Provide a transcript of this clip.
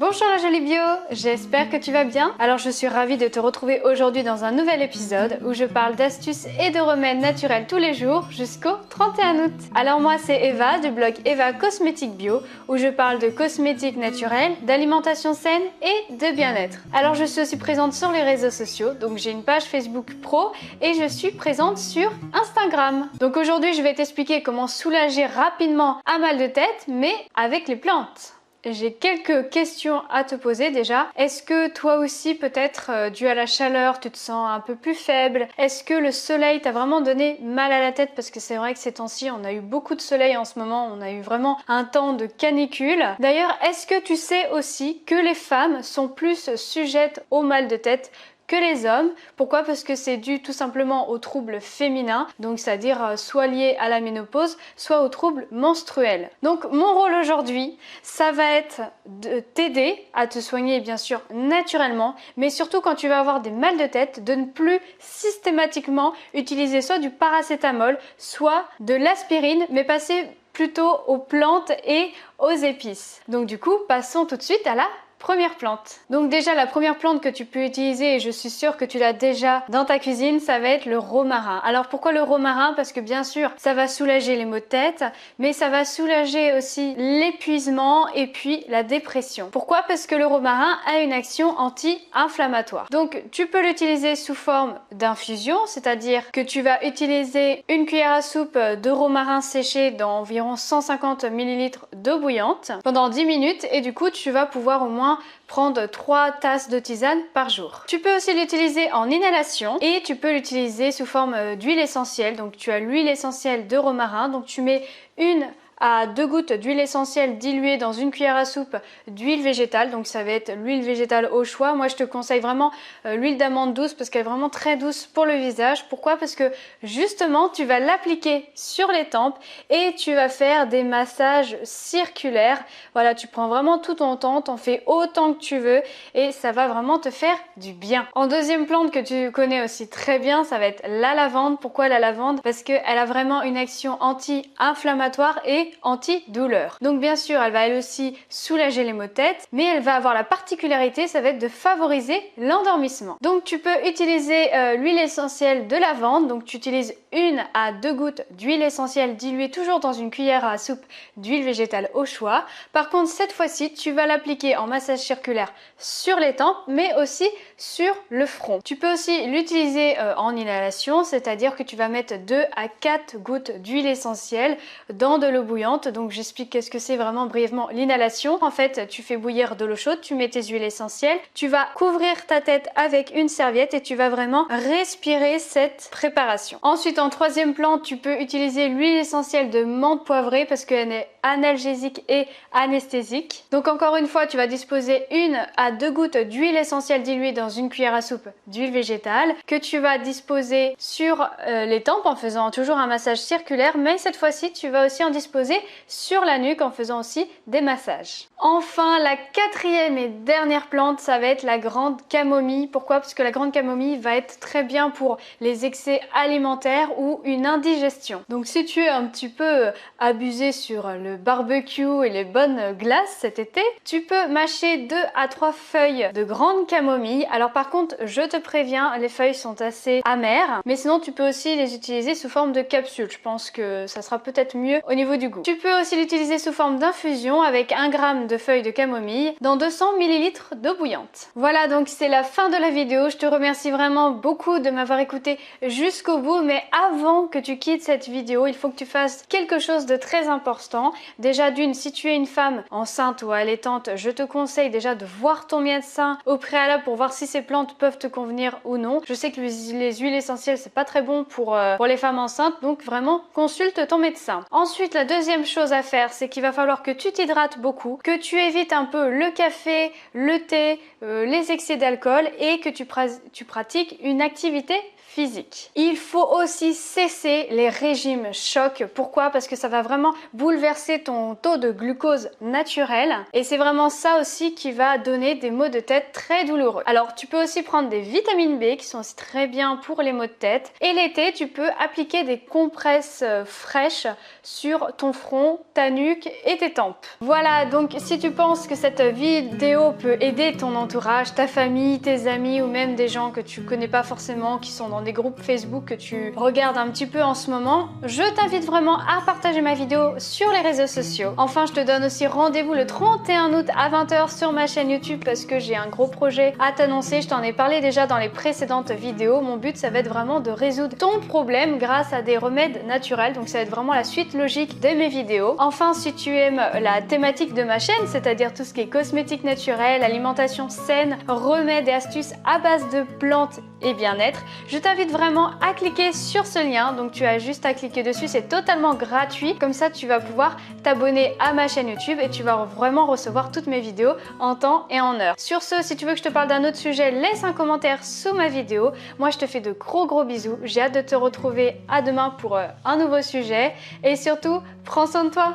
Bonjour la jolie bio, j'espère que tu vas bien. Alors je suis ravie de te retrouver aujourd'hui dans un nouvel épisode où je parle d'astuces et de remèdes naturels tous les jours jusqu'au 31 août. Alors moi c'est Eva du blog Eva Cosmétique Bio où je parle de cosmétiques naturels, d'alimentation saine et de bien-être. Alors je suis aussi présente sur les réseaux sociaux, donc j'ai une page Facebook pro et je suis présente sur Instagram. Donc aujourd'hui je vais t'expliquer comment soulager rapidement un mal de tête mais avec les plantes. J'ai quelques questions à te poser déjà. Est-ce que toi aussi peut-être dû à la chaleur tu te sens un peu plus faible? Est-ce que le soleil t'a vraiment donné mal à la tête? Parce que c'est vrai que ces temps-ci on a eu beaucoup de soleil en ce moment, on a eu vraiment un temps de canicule. D'ailleurs, est-ce que tu sais aussi que les femmes sont plus sujettes au mal de tête que les hommes? Pourquoi? Parce que c'est dû tout simplement aux troubles féminins, donc c'est-à-dire soit liés à la ménopause, soit aux troubles menstruels. Donc mon rôle aujourd'hui, ça va être de t'aider à te soigner bien sûr naturellement, mais surtout quand tu vas avoir des mal de tête, de ne plus systématiquement utiliser soit du paracétamol, soit de l'aspirine, mais passer plutôt aux plantes et aux épices. Donc du coup, passons tout de suite à la première plante. Donc déjà la première plante que tu peux utiliser, et je suis sûre que tu l'as déjà dans ta cuisine, ça va être le romarin. Alors pourquoi le romarin? Parce que bien sûr ça va soulager les maux de tête, mais ça va soulager aussi l'épuisement et puis la dépression. Pourquoi? Parce que le romarin a une action anti-inflammatoire. Donc tu peux l'utiliser sous forme d'infusion, c'est-à-dire que tu vas utiliser une cuillère à soupe de romarin séché dans environ 150 ml d'eau bouillante pendant 10 minutes et du coup tu vas pouvoir au moins prendre 3 tasses de tisane par jour. Tu peux aussi l'utiliser en inhalation et tu peux l'utiliser sous forme d'huile essentielle. Donc tu as l'huile essentielle de romarin, donc tu mets 1 à 2 gouttes d'huile essentielle diluée dans une cuillère à soupe d'huile végétale. Donc ça va être l'huile végétale au choix. Moi je te conseille vraiment l'huile d'amande douce parce qu'elle est vraiment très douce pour le visage. Pourquoi? Parce que justement tu vas l'appliquer sur les tempes et tu vas faire des massages circulaires. Voilà, tu prends vraiment tout ton temps, t'en fais autant que tu veux et ça va vraiment te faire du bien. En deuxième plante que tu connais aussi très bien, ça va être la lavande. Pourquoi la lavande? Parce qu'elle a vraiment une action anti-inflammatoire et anti-douleur. Donc bien sûr, elle va elle aussi soulager les maux de tête, mais elle va avoir la particularité, ça va être de favoriser l'endormissement. Donc tu peux utiliser l'huile essentielle de lavande, donc tu utilises 1 à 2 gouttes d'huile essentielle diluée toujours dans une cuillère à soupe d'huile végétale au choix. Par contre, cette fois-ci, tu vas l'appliquer en massage circulaire sur les tempes, mais aussi sur le front. Tu peux aussi l'utiliser en inhalation, c'est-à-dire que tu vas mettre 2 à 4 gouttes d'huile essentielle dans de l'eau bouillante. Donc j'explique qu'est-ce que c'est vraiment brièvement l'inhalation. En fait, tu fais bouillir de l'eau chaude, tu mets tes huiles essentielles, tu vas couvrir ta tête avec une serviette et tu vas vraiment respirer cette préparation. Ensuite, en troisième plante, tu peux utiliser l'huile essentielle de menthe poivrée parce qu'elle est analgésique et anesthésique. Donc encore une fois, tu vas disposer 1 à 2 gouttes d'huile essentielle diluée dans une cuillère à soupe d'huile végétale que tu vas disposer sur les tempes en faisant toujours un massage circulaire, mais cette fois-ci, tu vas aussi en disposer sur la nuque en faisant aussi des massages. Enfin, la quatrième et dernière plante, ça va être la grande camomille. Pourquoi? Parce que la grande camomille va être très bien pour les excès alimentaires ou une indigestion. Donc si tu es un petit peu abusé sur le barbecue et les bonnes glaces cet été, tu peux mâcher 2 à 3 feuilles de grande camomille. Alors par contre, je te préviens, les feuilles sont assez amères, mais sinon tu peux aussi les utiliser sous forme de capsules. Je pense que ça sera peut-être mieux au niveau du goût. Tu peux aussi l'utiliser sous forme d'infusion avec 1 gramme de feuilles de camomille dans 200 ml d'eau bouillante. Voilà, donc c'est la fin de la vidéo. Je te remercie vraiment beaucoup de m'avoir écouté jusqu'au bout, mais avant que tu quittes cette vidéo, il faut que tu fasses quelque chose de très important. Déjà d'une, si tu es une femme enceinte ou allaitante, je te conseille déjà de voir ton médecin au préalable pour voir si ces plantes peuvent te convenir ou non. Je sais que les huiles essentielles c'est pas très bon pour les femmes enceintes, donc vraiment consulte ton médecin. Ensuite, la deuxième chose à faire, c'est qu'il va falloir que tu t'hydrates beaucoup, que tu évites un peu le café, le thé, les excès d'alcool et que tu pratiques une activité physique. Il faut aussi cesser les régimes chocs. Pourquoi? Parce que ça va vraiment bouleverser ton taux de glucose naturel et c'est vraiment ça aussi qui va donner des maux de tête très douloureux. Alors tu peux aussi prendre des vitamines B qui sont aussi très bien pour les maux de tête et l'été tu peux appliquer des compresses fraîches sur ton front, ta nuque et tes tempes. Voilà, donc si tu penses que cette vidéo peut aider ton entourage, ta famille, tes amis ou même des gens que tu connais pas forcément qui sont dans des groupes Facebook que tu regardes un petit peu en ce moment, je t'invite vraiment à partager ma vidéo sur les réseaux sociaux. Enfin, je te donne aussi rendez-vous le 31 août à 20 h sur ma chaîne YouTube parce que j'ai un gros projet à t'annoncer. Je t'en ai parlé déjà dans les précédentes vidéos. Mon but, ça va être vraiment de résoudre ton problème grâce à des remèdes naturels. Donc ça va être vraiment la suite logique de mes vidéos. Enfin, si tu aimes la thématique de ma chaîne, c'est-à-dire tout ce qui est cosmétique naturelle, alimentation saine, remèdes et astuces à base de plantes et bien-être, je t'invite vraiment à cliquer sur ce lien. Donc tu as juste à cliquer dessus, c'est totalement gratuit. Comme ça, tu vas pouvoir t'abonner à ma chaîne YouTube et tu vas vraiment recevoir toutes mes vidéos en temps et en heure. Sur ce, si tu veux que je te parle d'un autre sujet, laisse un commentaire sous ma vidéo. Moi, je te fais de gros bisous. J'ai hâte de te retrouver à demain pour un nouveau sujet. Et surtout, prends soin de toi.